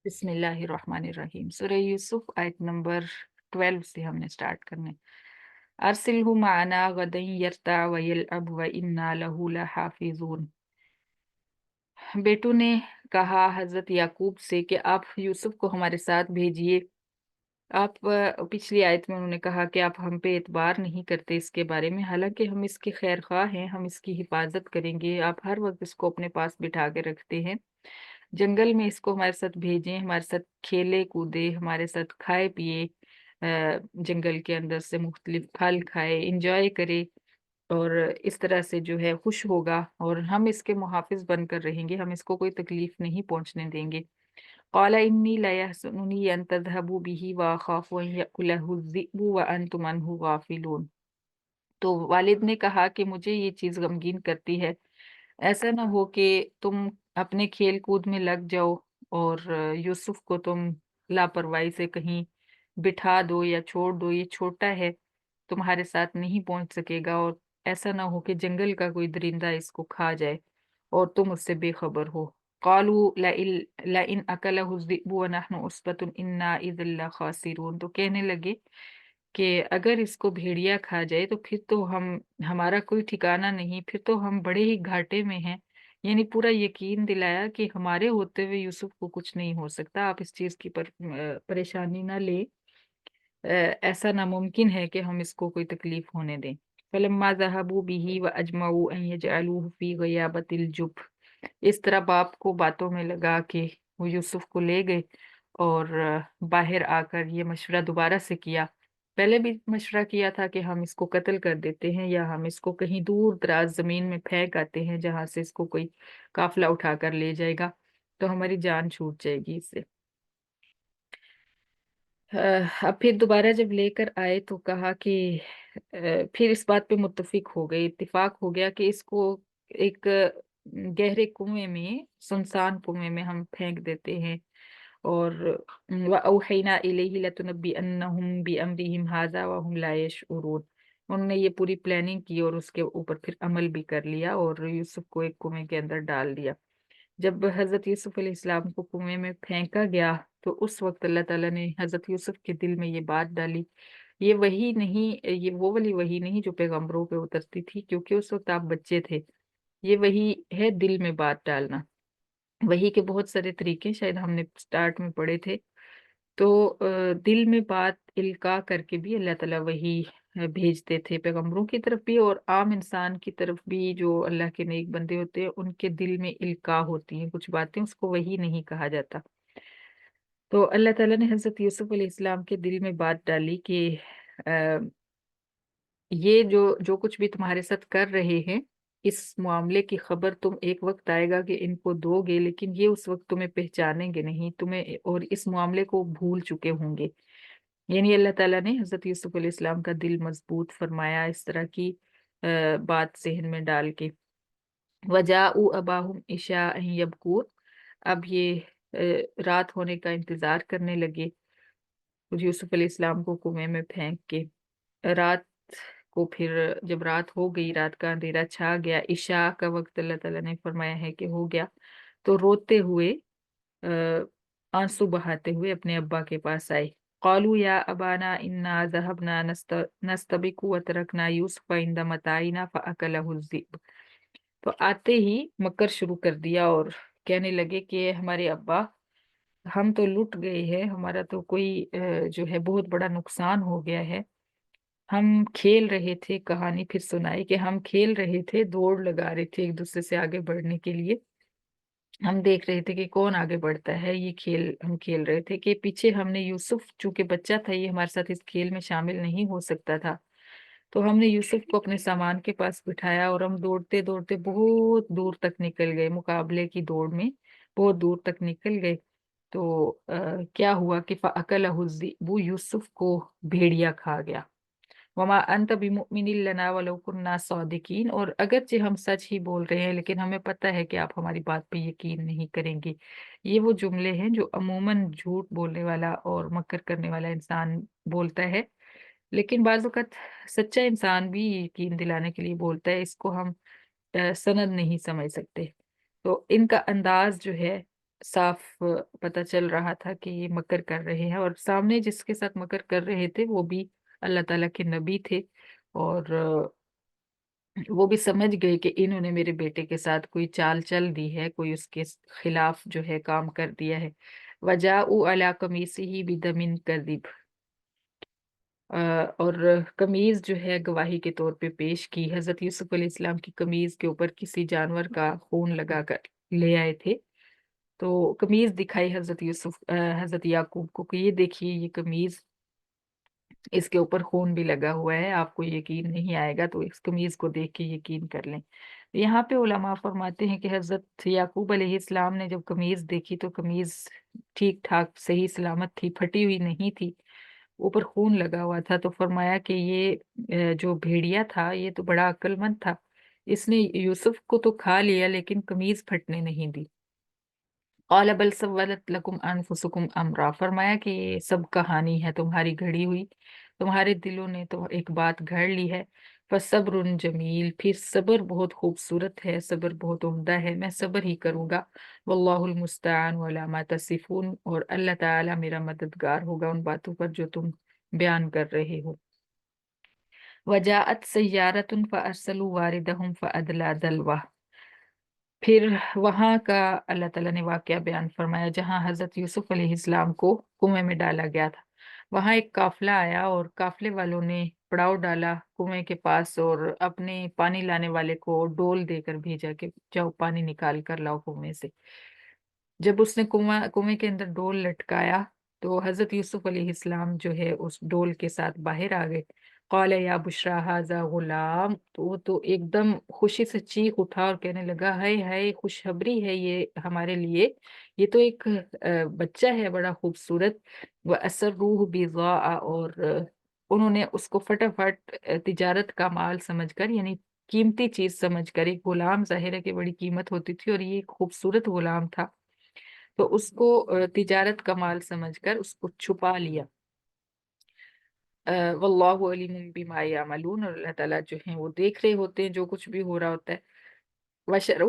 बिस्मिल्लाहिर्रहमानिर्रहीम। सूरह यूसुफ आयत नंबर 12 से हमने स्टार्ट करने। अरसिलहु माना गदन यर्ता व यलअब व इन्ना लहु लहाफिजून। बेटू ने कहा हजरत याकूब से कि आप यूसुफ को हमारे साथ भेजिए। आप पिछली आयत में उन्होंने कहा कि आप हम पे एतबार नहीं करते इसके बारे में, हालांकि हम इसके खैर ख्वाह हैं, हम इसकी हिफाजत करेंगे। आप हर वक्त इसको अपने पास बिठा के रखते हैं। जंगल में इसको हमारे साथ भेजें, हमारे साथ खेले कूदे, हमारे साथ खाए पिए, जंगल के अंदर से मुख्तलिफ फल खाए, इंजॉय करे और इस तरह से जो है खुश होगा और हम इसके मुहाफिज बनकर रहेंगे, हम इसको कोई तकलीफ नहीं पहुंचने देंगे। क़ाला इन्नी ला यहज़ुनुनी अन तज़हबू बिही व अख़ाफ़ु अन यअकुलहु ज़िअबु व अंतुम अन्हु गाफ़िलून। तो वालिद ने कहा कि मुझे ये चीज़ गमगीन करती है, ऐसा ना हो कि तुम अपने खेल कूद में लग जाओ और यूसुफ को तुम लापरवाही से कहीं बिठा दो या छोड़ दो। ये छोटा है, तुम्हारे साथ नहीं पहुंच सकेगा और ऐसा ना हो कि जंगल का कोई दरिंदा इसको खा जाए और तुम उससे बेखबर हो। कालू लाइन अकलहु ज़िअबु व नहनु उसबतुन इन्ना इज़न लखासिरून। तो कहने लगे कि अगर इसको भेड़िया खा जाए तो फिर तो हमारा कोई ठिकाना नहीं, फिर तो हम बड़े ही घाटे में हैं। यानी पूरा यकीन दिलाया कि हमारे होते हुए यूसुफ को कुछ नहीं हो सकता, आप इस चीज की परेशानी ना ले। ऐसा नामुमकिन है कि हम इसको कोई तकलीफ होने दें। फलम्मा ज़हबू बिही व अजमऊ अन यजअलूहु फी ग़याबतिल जुब। इस तरह बाप को बातों में लगा कि वो यूसुफ को ले गए और बाहर आकर ये मशवरा दोबारा से किया। पहले भी मशवरा किया था कि हम इसको कत्ल कर देते हैं या हम इसको कहीं दूर दराज जमीन में फेंक आते हैं जहां से इसको कोई काफिला उठा कर ले जाएगा, तो हमारी जान छूट जाएगी इससे। अब फिर दोबारा जब लेकर आए तो कहा कि फिर इस बात पे मुत्तफिक हो गए, इत्तेफाक हो गया कि इसको एक गहरे कुएं में, सुनसान कुएं में हम फेंक देते हैं। और व औहैना इलैहि लतुनब्बिअन्नहुम बिअम्रिहिम हाज़ा व हुम ला यशउरून। उन्होंने ये पूरी प्लानिंग की और उसके ऊपर फिर अमल भी कर लिया और यूसुफ को एक कुएं के अंदर डाल दिया। जब हजरत यूसुफ अलैहिस्सलाम को कुएं में फेंका गया तो उस वक्त अल्लाह ताला ने हजरत यूसुफ के दिल में ये बात डाली। ये वही नहीं, ये वो वाली वही नहीं जो पैगंबरों पे उतरती थी, क्योंकि उस वक्त आप बच्चे थे। ये वही है दिल में बात डालना। वही के बहुत सारे तरीके शायद हमने स्टार्ट में पढ़े थे। तो दिल में बात इल्का करके भी अल्लाह ताला वही भेजते थे पैगंबरों की तरफ भी और आम इंसान की तरफ भी। जो अल्लाह के नेक बंदे होते हैं उनके दिल में इल्का होती हैं कुछ बातें, उसको वही नहीं कहा जाता। तो अल्लाह ताला ने हजरत यूसुफ अलैहिस्सलाम के दिल में बात डाली कि अ, ये जो जो कुछ भी तुम्हारे साथ कर रहे हैं, इस मामले की खबर तुम एक वक्त आएगा कि इनको दोगे, लेकिन ये उस वक्त तुम्हें पहचानेंगे नहीं, तुम्हें और इस मामले को भूल चुके होंगे। यानी अल्लाह ताला ने हजरत यूसुफ अलैहिस्सलाम का दिल मजबूत फरमाया इस तरह की बात जहन में डाल के। वजाऊ अबाहुम इशा यबकून। अब ये रात होने का इंतजार करने लगे यूसुफ अलैहिस्सलाम को कुएं में फेंक के। रात को फिर जब रात हो गई, रात का अंधेरा छा गया, इशा का वक्त अल्लाह ताला ने फरमाया है कि हो गया, तो रोते हुए अ, आंसू बहाते हुए अपने अब्बा के पास आए। क़ालू या अबाना इन्ना ज़हबना नस्तबिकु व तरकना यूसुफ़ इंद मताइना फ़अकलहु ज़िब। तो आते ही मकर शुरू कर दिया और कहने लगे कि हमारे अब्बा, हम तो लुट गए हैं, हमारा तो कोई जो है बहुत बड़ा नुकसान हो गया है। हम खेल रहे थे, कहानी फिर सुनाई कि हम खेल रहे थे, दौड़ लगा रहे थे एक दूसरे से आगे बढ़ने के लिए। हम देख रहे थे कि कौन आगे बढ़ता है, ये खेल हम खेल रहे थे कि पीछे हमने यूसुफ, चूंकि बच्चा था ये हमारे साथ इस खेल में शामिल नहीं हो सकता था, तो हमने यूसुफ को अपने सामान के पास बिठाया और हम दौड़ते दौड़ते बहुत दूर तक निकल गए, मुकाबले की दौड़ में बहुत दूर तक निकल गए। तो क्या हुआ कि फ़अकलहु ज़िबु, यूसुफ को भेड़िया खा गया। वमा अंत बिमुमिनिन लना वलौ कुन्ना सादिकीन। और अगरचे हम सच ही बोल रहे हैं लेकिन हमें पता है कि आप हमारी बात पे यकीन नहीं करेंगे। ये वो जुमले हैं जो अमूमन झूठ बोलने वाला और मक्कर करने वाला इंसान बोलता है, लेकिन बाज़ वक़्त सच्चा इंसान भी यकीन दिलाने के लिए बोलता है। इसको हम सनद नहीं समझ सकते। तो इनका अंदाज जो है साफ पता चल रहा था कि ये मकर कर रहे हैं, और सामने जिसके साथ मकर कर रहे थे वो भी अल्लाह ताला के नबी थे। और वो भी समझ गए कि इन्होंने मेरे बेटे के साथ कोई चाल चल दी है, कोई उसके खिलाफ जो है काम कर दिया है। वजाउ अला कमीसिही बिदमिन कज़िब। और कमीज जो है गवाही के तौर पे पेश की। हजरत यूसुफ अलैहिस्सलाम की कमीज के ऊपर किसी जानवर का खून लगा कर ले आए थे। तो कमीज दिखाई हजरत याकूब को कि ये देखिए ये कमीज, इसके ऊपर खून भी लगा हुआ है, आपको यकीन नहीं आएगा तो इस कमीज को देख के यकीन कर लें। यहाँ पे उलमा फरमाते हैं कि हजरत याकूब अलैहिस्सलाम ने जब कमीज देखी तो कमीज ठीक ठाक सही सलामत थी, फटी हुई नहीं थी, ऊपर खून लगा हुआ था। तो फरमाया कि ये जो भेड़िया था ये तो बड़ा अक्लमंद था, इसने यूसुफ को तो खा लिया लेकिन कमीज फटने नहीं दी। क़ाल बल सव्वलत लकुम अनफुसुकुम अमरा। फरमाया कि ये सब कहानी है तुम्हारी घड़ी हुई, तुम्हारे दिलों ने तो एक बात घड़ ली है। फसब्रुन जमील, फिर सब्र बहुत खूबसूरत है, सब्र बहुत उम्दा है, मैं सब्र ही करूंगा। वल्लाहुल मुस्तआन अला मा तसिफून, और अल्लाह ताला मेरा मददगार होगा उन बातों पर जो तुम बयान कर रहे हो। वजाअत सय्यारतुन फअरसलू वारिदहुम फअदला दलवा। फिर वहां का अल्लाह ताला ने वाकया बयान फरमाया जहां हजरत यूसुफ अलैहिस्सलाम को कुएं में डाला गया था। वहां एक काफिला आया और काफिले वालों ने पड़ाव डाला कुएं के पास, और अपने पानी लाने वाले को डोल देकर भेजा कि जाओ पानी निकाल कर लाओ कुएं से। जब उसने कुएं के अंदर डोल लटकाया तो हजरत यूसुफ अलैहिस्सलाम जो है उस डोल के साथ बाहर आ गए। कौल या बुशरा हाजा गुलाम, तो वो तो एकदम खुशी से चीख उठा और कहने लगा, हाय हाय खुशखबरी है ये हमारे लिए, ये तो एक बच्चा है बड़ा खूबसूरत। व असर रूह बिज़ा, और उन्होंने उसको फटाफट तिजारत का माल समझकर, यानी कीमती चीज समझकर, एक गुलाम जाहिर है कि बड़ी कीमत होती थी और ये एक खूबसूरत गुलाम था, तो उसको तिजारत का माल समझकर उसको छुपा लिया। वल्लाहु अलीमुम बिमा यामलून, और अल्लाह ताला जो है वो देख रहे होते हैं जो कुछ भी हो रहा होता है। वशर